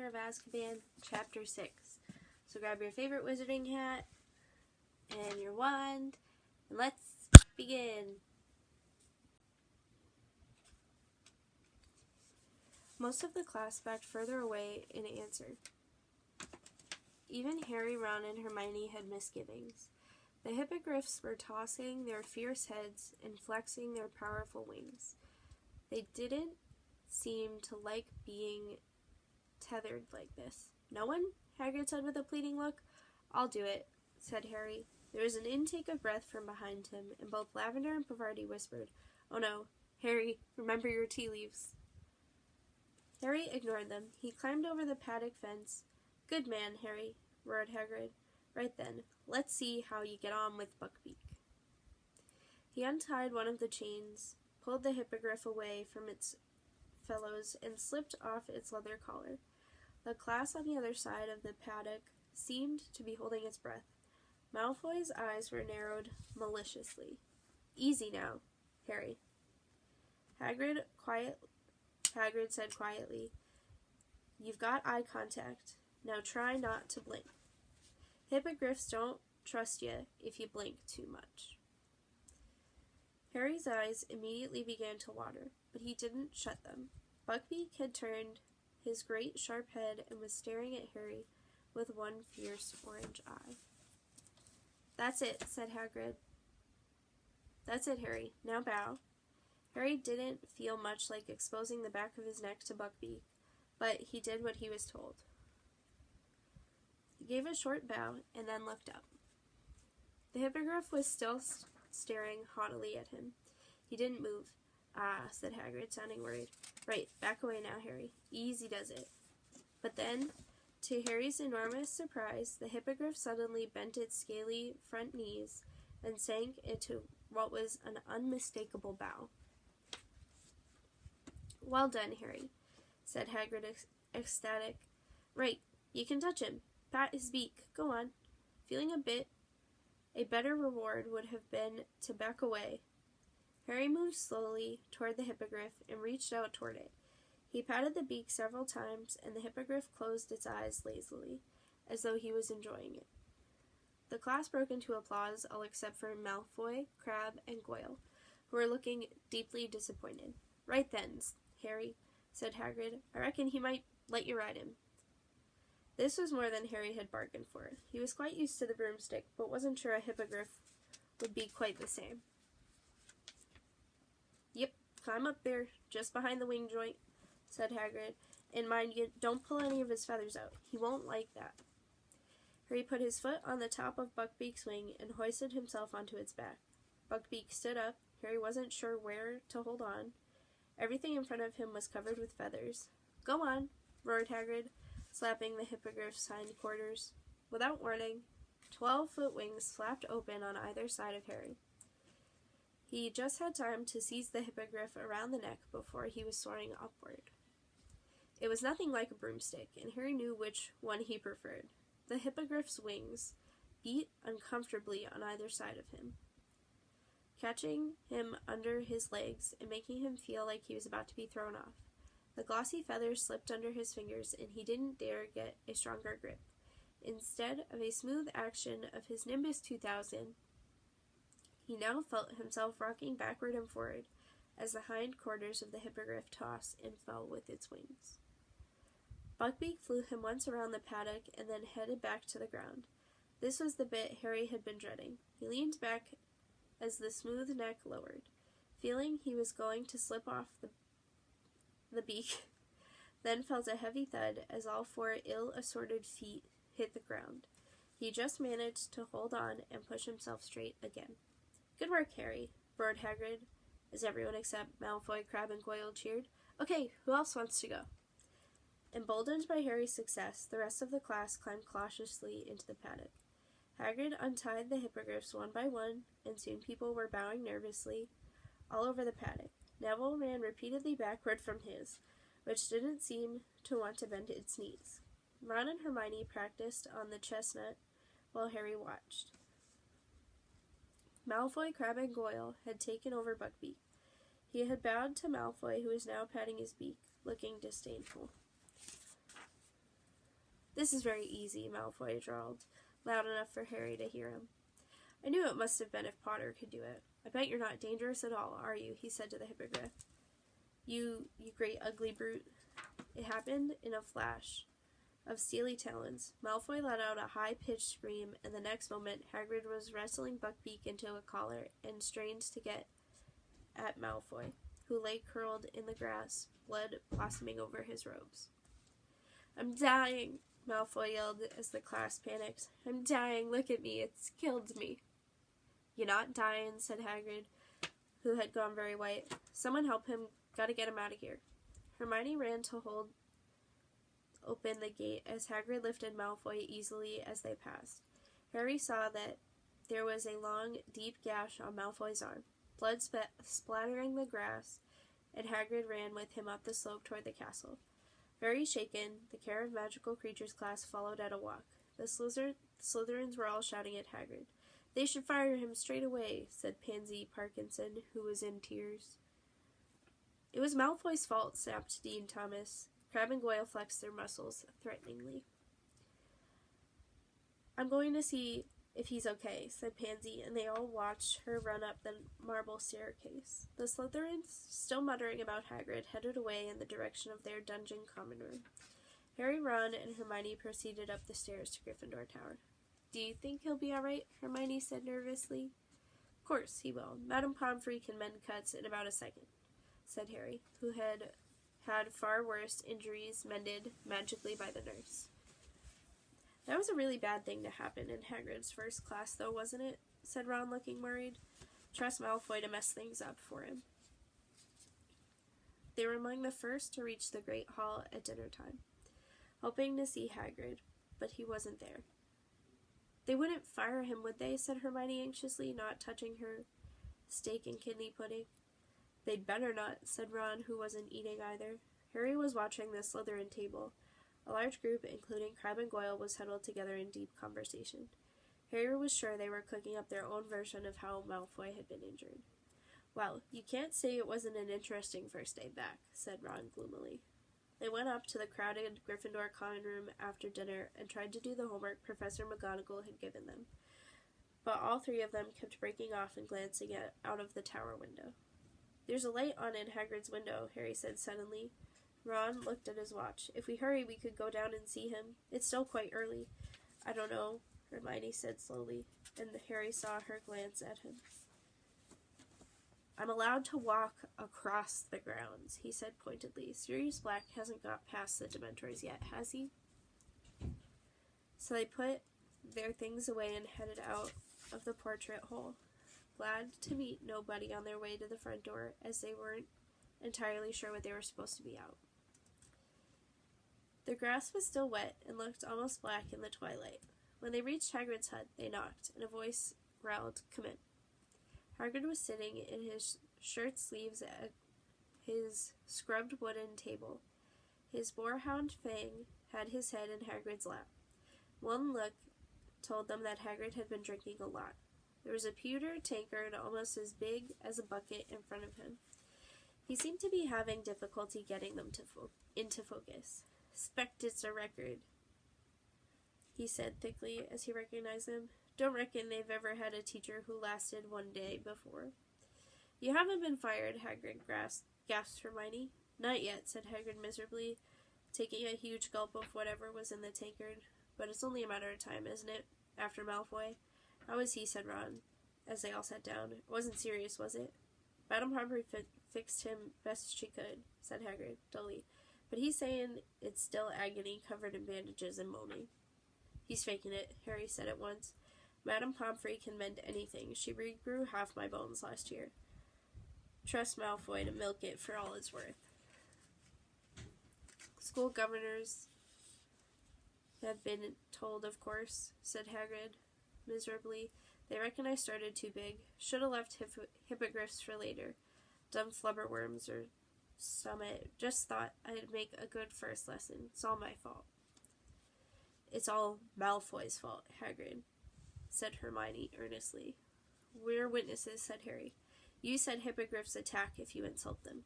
Prisoner of Azkaban, Chapter 6. So grab your favorite wizarding hat and your wand, and let's begin. Most of the class backed further away in answer. Even Harry, Ron, and Hermione had misgivings. The hippogriffs were tossing their fierce heads and flexing their powerful wings. They didn't seem to like being tethered like this. No one? Hagrid said with a pleading look. I'll do it, said Harry. There was an intake of breath from behind him, and both Lavender and Parvati whispered, Oh no, Harry, remember your tea leaves. Harry ignored them. He climbed over the paddock fence. Good man, Harry, roared Hagrid. Right then, let's see how you get on with Buckbeak. He untied one of the chains, pulled the hippogriff away from its fellows, and slipped off its leather collar. The class on the other side of the paddock seemed to be holding its breath. Malfoy's eyes were narrowed maliciously. Easy now, Harry. Hagrid said quietly, You've got eye contact. Now try not to blink. Hippogriffs don't trust you if you blink too much. Harry's eyes immediately began to water, but he didn't shut them. Buckbeak had turned his great sharp head and was staring at Harry with one fierce orange eye. That's it, said Hagrid. That's it, Harry. Now bow. Harry didn't feel much like exposing the back of his neck to Buckbeak, but he did what he was told. He gave a short bow and then looked up. The hippogriff was still staring haughtily at him. He didn't move. Ah, said Hagrid, sounding worried. Right, back away now, Harry. Easy does it. But then, to Harry's enormous surprise, the hippogriff suddenly bent its scaly front knees and sank into what was an unmistakable bow. Well done, Harry, said Hagrid, ecstatic. Right, you can touch him. Pat his beak. Go on. Feeling a better reward would have been to back away. Harry moved slowly toward the hippogriff and reached out toward it. He patted the beak several times, and the hippogriff closed its eyes lazily, as though he was enjoying it. The class broke into applause, all except for Malfoy, Crabbe, and Goyle, who were looking deeply disappointed. Right then, Harry, said Hagrid. I reckon he might let you ride him. This was more than Harry had bargained for. He was quite used to the broomstick, but wasn't sure a hippogriff would be quite the same. Yep, climb up there, just behind the wing joint, said Hagrid, and mind you, don't pull any of his feathers out. He won't like that. Harry put his foot on the top of Buckbeak's wing and hoisted himself onto its back. Buckbeak stood up. Harry wasn't sure where to hold on. Everything in front of him was covered with feathers. Go on, roared Hagrid, slapping the hippogriff's hindquarters. Without warning, 12-foot wings flapped open on either side of Harry. He just had time to seize the hippogriff around the neck before he was soaring upward. It was nothing like a broomstick, and Harry knew which one he preferred. The hippogriff's wings beat uncomfortably on either side of him, catching him under his legs and making him feel like he was about to be thrown off. The glossy feathers slipped under his fingers, and he didn't dare get a stronger grip. Instead of a smooth action of his Nimbus 2000, he now felt himself rocking backward and forward as the hind quarters of the hippogriff tossed and fell with its wings. Buckbeak flew him once around the paddock and then headed back to the ground. This was the bit Harry had been dreading. He leaned back as the smooth neck lowered, feeling he was going to slip off the beak, then felt a heavy thud as all four ill-assorted feet hit the ground. He just managed to hold on and push himself straight again. Good work, Harry, roared Hagrid, as everyone except Malfoy, Crabbe, and Goyle cheered. Okay, who else wants to go? Emboldened by Harry's success, the rest of the class climbed cautiously into the paddock. Hagrid untied the hippogriffs one by one, and soon people were bowing nervously all over the paddock. Neville ran repeatedly backward from his, which didn't seem to want to bend its knees. Ron and Hermione practiced on the chestnut while Harry watched. Malfoy, Crabbe, and Goyle had taken over Buckbeak. He had bowed to Malfoy, who was now patting his beak, looking disdainful. "This is very easy," Malfoy drawled, loud enough for Harry to hear him. "I knew it must have been if Potter could do it. I bet you're not dangerous at all, are you?" he said to the Hippogriff. You great ugly brute." It happened in a flash of steely talons. Malfoy let out a high-pitched scream, and the next moment Hagrid was wrestling Buckbeak into a collar and strained to get at Malfoy, who lay curled in the grass, blood blossoming over his robes. "I'm dying," Malfoy yelled as the class panicked. "I'm dying, look at me, it's killed me." "You're not dying," said Hagrid, who had gone very white. "Someone help him, gotta get him out of here." Hermione ran to hold open the gate as Hagrid lifted Malfoy easily as they passed. Harry saw that there was a long, deep gash on Malfoy's arm, blood splattering the grass, and Hagrid ran with him up the slope toward the castle. Very shaken, the Care of Magical Creatures class followed at a walk. The Slytherins were all shouting at Hagrid. "They should fire him straight away," said Pansy Parkinson, who was in tears. "It was Malfoy's fault," snapped Dean Thomas. Crabbe and Goyle flexed their muscles threateningly. "I'm going to see if he's okay," said Pansy, and they all watched her run up the marble staircase. The Slytherins, still muttering about Hagrid, headed away in the direction of their dungeon common room. Harry, Ron, and Hermione proceeded up the stairs to Gryffindor Tower. "Do you think he'll be all right?" Hermione said nervously. "Of course he will. Madame Pomfrey can mend cuts in about a second," said Harry, who had far worse injuries mended magically by the nurse. "That was a really bad thing to happen in Hagrid's first class, though, wasn't it?" said Ron, looking worried. "Trust Malfoy to mess things up for him." They were among the first to reach the Great Hall at dinner time, hoping to see Hagrid, but he wasn't there. "They wouldn't fire him, would they?" said Hermione anxiously, not touching her steak and kidney pudding. "They'd better not," said Ron, who wasn't eating either. Harry was watching the Slytherin table. A large group, including Crabbe and Goyle, was huddled together in deep conversation. Harry was sure they were cooking up their own version of how Malfoy had been injured. "Well, you can't say it wasn't an interesting first day back," said Ron gloomily. They went up to the crowded Gryffindor common room after dinner and tried to do the homework Professor McGonagall had given them, but all three of them kept breaking off and glancing out of the tower window. "There's a light on in Hagrid's window," Harry said suddenly. Ron looked at his watch. "If we hurry, we could go down and see him. It's still quite early." "I don't know," Hermione said slowly, and Harry saw her glance at him. "I'm allowed to walk across the grounds," he said pointedly. "Sirius Black hasn't got past the Dementors yet, has he?" So they put their things away and headed out of the portrait hole, glad to meet nobody on their way to the front door, as they weren't entirely sure what they were supposed to be out. The grass was still wet and looked almost black in the twilight. When they reached Hagrid's hut, they knocked, and a voice growled, "Come in." Hagrid was sitting in his shirt sleeves at his scrubbed wooden table. His boarhound Fang had his head in Hagrid's lap. One look told them that Hagrid had been drinking a lot. There was a pewter tankard almost as big as a bucket in front of him. He seemed to be having difficulty getting them into focus. "'Spect it's a record," he said thickly as he recognized them. "Don't reckon they've ever had a teacher who lasted one day before." "You haven't been fired," Hagrid gasped Hermione. "Not yet," said Hagrid miserably, taking a huge gulp of whatever was in the tankard. "But it's only a matter of time, isn't it? After Malfoy." "How is he?" said Ron, as they all sat down. "It wasn't serious, was it?" "Madame Pomfrey fixed him best she could," said Hagrid, dully. "But he's saying it's still agony, covered in bandages and moaning." "He's faking it," Harry said at once. "Madame Pomfrey can mend anything. She regrew half my bones last year. Trust Malfoy to milk it for all it's worth." "School governors have been told, of course," said Hagrid miserably. "They reckon I started too big. Should have left hippogriffs for later. Dumb flubberworms or summit. Just thought I'd make a good first lesson. It's all my fault." "It's all Malfoy's fault, Hagrid," said Hermione earnestly. "We're witnesses," said Harry. "You said hippogriffs attack if you insult them.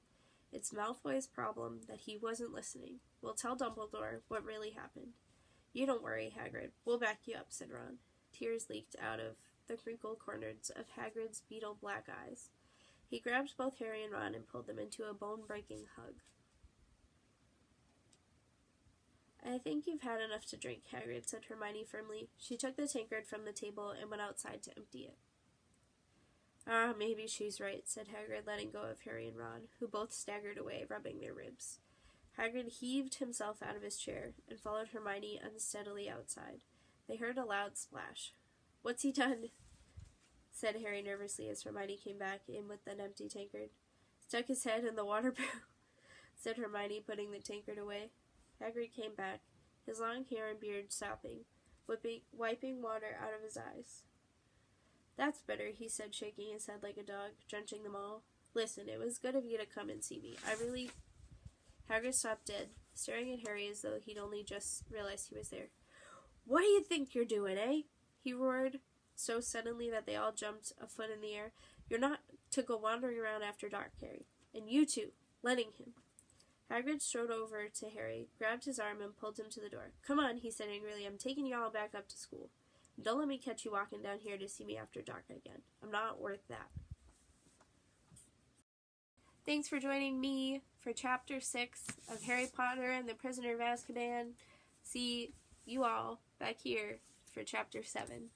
It's Malfoy's problem that he wasn't listening. We'll tell Dumbledore what really happened. You don't worry, Hagrid. We'll back you up, said Ron. Tears leaked out of the crinkled corners of Hagrid's beetle black eyes. He grabbed both Harry and Ron and pulled them into a bone-breaking hug. I think you've had enough to drink, Hagrid, said Hermione firmly. She took the tankard from the table and went outside to empty it. Ah, maybe she's right, said Hagrid, letting go of Harry and Ron, who both staggered away, rubbing their ribs. Hagrid heaved himself out of his chair and followed Hermione unsteadily outside. They heard a loud splash. What's he done? Said Harry nervously as Hermione came back in with an empty tankard. Stuck his head in the water barrel, said Hermione, putting the tankard away. Hagrid came back, his long hair and beard sopping, wiping water out of his eyes. That's better, he said, shaking his head like a dog, drenching them all. Listen, it was good of you to come and see me. Hagrid stopped dead, staring at Harry as though he'd only just realized he was there. What do you think you're doing, eh? He roared, so suddenly that they all jumped a foot in the air. You're not to go wandering around after dark, Harry. And you too, letting him. Hagrid strode over to Harry, grabbed his arm, and pulled him to the door. Come on, he said angrily. I'm taking you all back up to school. And don't let me catch you walking down here to see me after dark again. I'm not worth that. Thanks for joining me for Chapter 6 of Harry Potter and the Prisoner of Azkaban. See you all back here for Chapter 7.